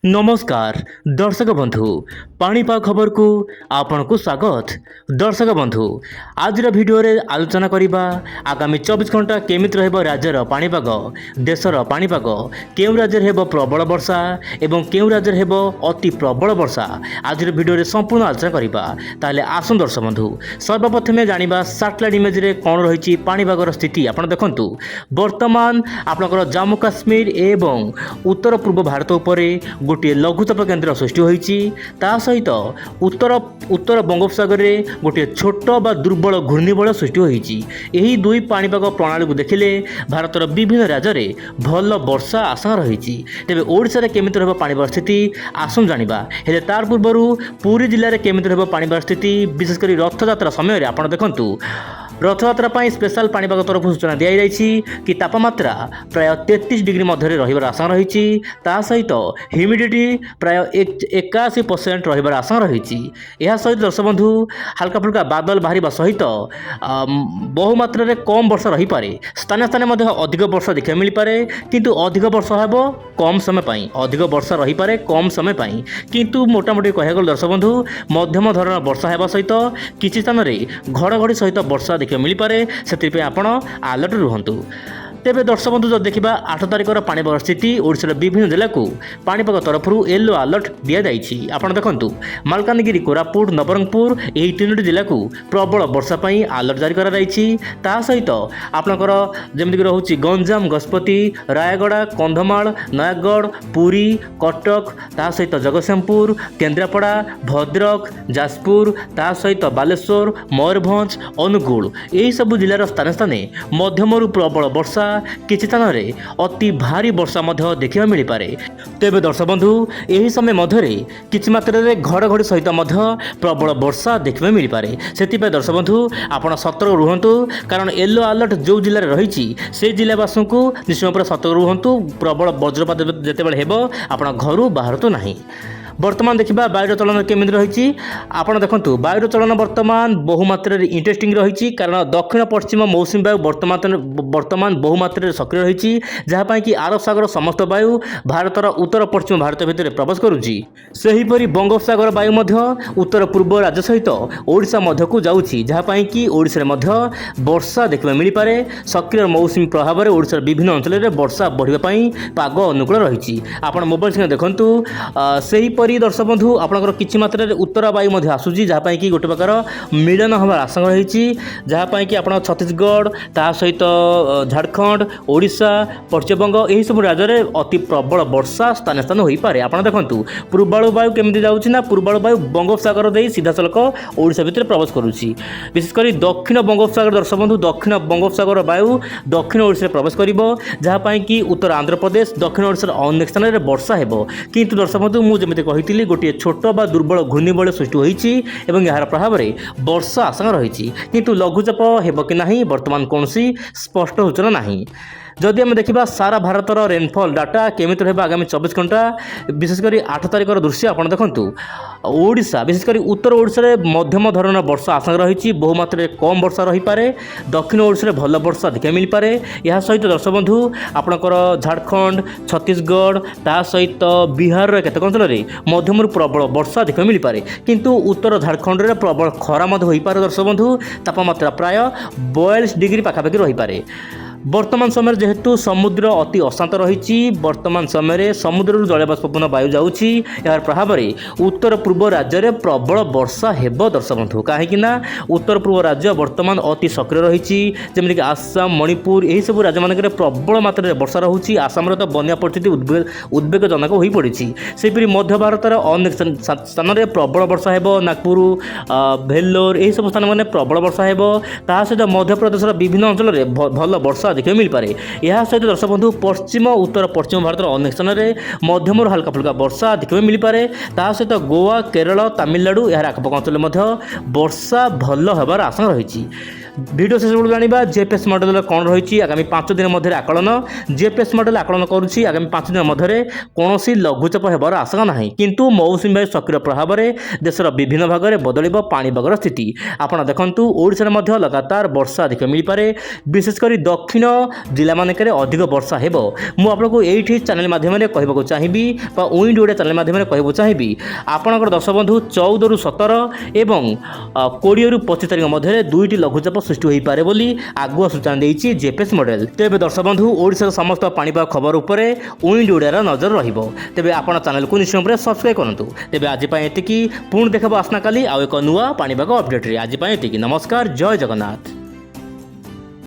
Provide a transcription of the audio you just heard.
नमस्कार दर्शक बंधु पाणीपाग खबर को आपन को स्वागत। दर्शक बंधु आज भिडियो रे आलोचना करिबा आगामी 24 घंटा केमित रहबो राज्यर पाणीपाग देशर पाणीपाग केउ राज्य हेबो प्रबल वर्षा एवं केउ राज्य हेबो अति प्रबल वर्षा आज भिडियो रे संपूर्ण आलोचना करिबा। ताले आसन दर्शक बंधु सर्वप्रथमे जानिबा सैटेलाइट इमेज रे कोन रहिछि पाणीपागर स्थिति आपण देखंतु। वर्तमान आपनकर जम्मू काश्मीर एवं उत्तर पूर्व भारत उपरे गोटे लघुचाप केन्द्र सृष्टि होइछि। ता सहित उत्तर उत्तर बंगोपसागर रे गोटे छोट बा दुर्बल घूर्णिबल सृष्टि होइछि। एही दुई पाणीपाग प्रणाली को देखिले भारतर विभिन्न राज्य रे भल वर्षा आशा रहिछि। तेबे ओडिसा रे केमिति रहबो पाणीपाग स्थिति आसुन जानिबा। हेले तार पूर्वरु पुरी जिल्ला रे केमिति रहबो पाणीपाग स्थिति विशेष करी रथयात्रा समय रे आपण देखंतु। रथयात्रा पर स्पेशल पाणीपाग तरफ सूचना दी जाइछि कि तापमात्रा प्राय 33 डिग्री मध्य रहिबार आशा रहिछि। ता सहित ह्यूमिडिटी प्राय 81% रहिबार आशा रहिछि। यह सहित दर्शक बंधु हल्का फुल्का बादल बाहरिबा सहित बहु मात्रा रे कम वर्षा रही पारे। स्थानीय स्थान मध्य अधिक वर्षा देखा मिल पारे किंतु अधिक वर्षा हेबो कम समय पई। अधिक वर्षा रही पारे कम समय पई किंतु मोटामोटी कहया गल दर्शक बंधु मध्यम धरण वर्षा हेबा सहित किछि स्थान रे घड़घड़ी सहित वर्षा मिल पारे। से आपण अलर्ट रुहतु। तेबे दर्शक बंधु जो देखा 8 तारिखर पाणीपाग स्थिति ओडिशार विभिन्न जिला को पाणीपाग तरफ येलो अलर्ट दि जाइछि। आपण देखंतु मालकानगिरी कोरापुट नवरंगपुर एही तीनोटी जिला को प्रबल वर्षा पई अलर्ट जारी करा जाइछि। ता सहित आपनकर जेमिति कि रहउछि गंजाम गजपति रायगड़ा कंधमाल नयागढ़ पुरी कटक ता सहित जगतसिंहपुर केन्द्रापड़ा भद्रक जाजपुर ता सहित बालेश्वर मयूरभंज अनुगुल एही सब जिलार स्थान स्थाने मध्यमरु प्रबल वर्षा किछि स्थान रे अति भारी वर्षा मध्य देखिबा मिल पारे। तेबे दर्शक बंधु एही समय मध्यरे किछि मात्रा रे घड़घड़ी सहित मध्य प्रबल वर्षा देखिबा मिल पारे। सेतिपे दर्शक बंधु आपण सतर्क रुहंतु कारण येलो अलर्ट जो जिल्ला रे रहिछि से जिल्लावासी को निश्चय पर सतर्क रुहंतु। प्रबल वज्रपात जेतेबेले हेबो आपण घरु बाहरतु नाही। वर्तमान देखा वायुर चलन केमिति रही आपड़ देखु वायुर चलन वर्तमान बहुमात्रा इंटरेस्टिंग रही कारण दक्षिण पश्चिम मौसुमी वायु वर्तमान बहुमात्रा सक्रिय रही जहाँपाई कि आरब सागर समस्त वायु भारतर उत्तर पश्चिम भारत भितर प्रवेश करुच्ची। सेहीपरि बंगोपसागर वायु उत्तर पूर्व राज्य सहित ओडिशा मध्यकू जाऊँगी जहाँपाई कि ओडिशा वर्षा देखा मिल पारे। सक्रिय मौसुमी प्रभाव में ओडिशार विभिन्न अंचल में वर्षा बढ़ापी पाग अनुकूल रही। आप मोबाइल स्क्रीन देखु से दर्शक बंधु आपंकर किसी मात्रा उत्तर वायु आसूसी जहाँपाई कि गोटे प्रकार मिलन हमार आशंका रही जहाँपाई कि आप छत्तीसगढ़ ता सहित झारखंड ओडिशा पश्चिमबंग यही सब राज्य में अति प्रबल वर्षा स्थान स्थान हो पारे। आप देखु पूर्वाणु वायु केमिति जाऊँगी ना पूर्वाणु वायु बंगोपसागर दे सीधा सलख ओडिशा भितर प्रवेश करुच्ची। विशेषकर दक्षिण बंगोपसागर दर्शक बंधु दक्षिण बंगोपसागर वायु दक्षिण ओडिशा प्रवेश कर जहाँपाई कि उत्तर आंध्र प्रदेश दक्षिण ओडिशार अनेक स्थान में वर्षा हेबो। किंतु दर्शक बंधु मुझे कही गोटे छोट बा दुर्बल घूर्णिबल सृष्टि होइछि एवं यार प्रभाव में वर्षा आशंका रही किंतु लघुचाप हेबो कि नाही वर्तमान कौनसी स्पष्ट सूचना नाही। जदि आम देखा सारा भारतर रेनफॉल डाटा केमिति रहबा आगामी 24 घंटा विशेषकर 8 तारिखर दृश्य आप देखु ओडिशा विशेषकर उत्तर ओडिशा रे मध्यम धरण वर्षा आशंका रही बहुमात्रा कम वर्षा रही पारे। दक्षिण ओडिशा भल वर्षा देखा मिल पारे। यह सहित दर्शक बंधु आपणकर झारखंड छत्तीसगढ़ ता सहित बिहार केतक अंचल में मध्यम प्रबल वर्षा देखा मिल पारे किंतु उत्तर झारखंड में प्रबल खरा हो पारे। दर्शक बंधु तापमात्रा प्राय 42 डिग्री पाखापाखि रही पारे। वर्तमान समय जेहेतु समुद्र अति अशांत रही वर्तमान समय समुद्र जलबाष्पपूर्ण वायु जाऊँगी यार प्रभाव में उत्तर पूर्व राज्य में प्रबल वर्षा हेबो। दर्शक बंधु कहीं उत्तर पूर्व राज्य वर्तमान अति सक्रिय रही जमीक आसाम मणिपुर यही सब राज्य मान प्रबल मात्रा वर्षा रोचे। आसाम तो बन्या परिस्थिति उद्वेगजनक हो पड़ी। सेपरी मध्य भारतर अनेक स्थान में प्रबल वर्षा हेबो। नागपुर भेल्लोर यही सब स्थान में प्रबल वर्षा हेबो। ता सहित मध्य प्रदेश विभिन्न अंचल में भल वर्षा देखा मिल पारे। यह सहित दर्शक बंधु पश्चिम उत्तर पश्चिम भारत अनेक स्थान में मध्यम हल्का फुल्का वर्षा देखा मिल पारे। ता सहित गोवा केरल तमिलनाडु यार आखपाख अंचल वर्षा भल होबार आशंका रही। ভিডিও শেষ বেଳକୁ ଜାଣିବା ଜେପିଏସ୍ ମଡେଲର କ'ଣ ରହିଛି ଆଗାମୀ 5 ଦିନ ମଧ୍ୟରେ ଆକଳନ। ଜେପିଏସ୍ ମଡେଲ ଆକଳନ କରୁଛି ଆଗାମୀ 5 ଦିନ ମଧ୍ୟରେ କୌଣସି ଲଘୁଚାପ ହେବାର ଆଶଙ୍କା ନାହିଁ, କିନ୍ତୁ ମୌସୁମୀ ବାୟୁ ସକ୍ରିୟ ପ୍ରଭାବରେ ଦେଶର ବିଭିନ୍ନ ଭାଗରେ ବଦଳିବ ପାଣିପାଗର ସ୍ଥିତି। ଆପଣ ଦେଖନ୍ତୁ ଓଡ଼ିଶାରେ ମଧ୍ୟ ଲଗାତାର ବର୍ଷା ଅଧିକ ମିଳିପାରେ, ବିଶେଷ କରି ଦକ୍ଷିଣ ଜିଲ୍ଲାମାନଙ୍କରେ ଅଧିକ ବର୍ଷା ହେବ। ମୁଁ ଆପଣଙ୍କୁ ଏଇଠି ଚ୍ୟାନେଲ ମାଧ୍ୟମରେ କହିବାକୁ ଚାହିଁବି ବା ୱିଣ୍ଡ ଓଡ଼ିଆ ଚ୍ୟାନେଲ ମାଧ୍ୟମରେ କହିବାକୁ ଚାହିଁବି, ଆପଣଙ୍କର ଦର୍ଶକ ବନ୍ଧୁ 14ରୁ 17 ଏବଂ 20ରୁ 25 ତାରିଖ ମଧ୍ୟରେ 2ଟି ଲଘୁଚାପ ସୃଷ୍ଟି ହୋଇପାରେ ବୋଲି ଆଗୁଆ ସୂଚନା ଦେଇଛି ଜେପିଏସ୍ ମଡେଲ। ତେବେ ଦର୍ଶକ ବନ୍ଧୁ ଓଡ଼ିଶାର ସମସ୍ତ ପାଣିପାଗ ଖବର ଉପରେ ୱିଣ୍ଡ ଓଡ଼ିଆର ନଜର ରହିବ। ତେବେ ଆପଣ ଚ୍ୟାନେଲକୁ ନିଶ୍ଚୟ ଭାବରେ ସବସ୍କ୍ରାଇବ୍ କରନ୍ତୁ। ତେବେ ଆଜି ପାଇଁ ଏତିକି, ପୁଣି ଦେଖାବ ଆସନ୍ତାକାଲି ଆଉ ଏକ ନୂଆ ପାଣିପାଗ ଅପଡେଟ୍ରେ। ଆଜି ପାଇଁ ଏତିକି, ନମସ୍କାର, ଜୟ ଜଗନ୍ନାଥ।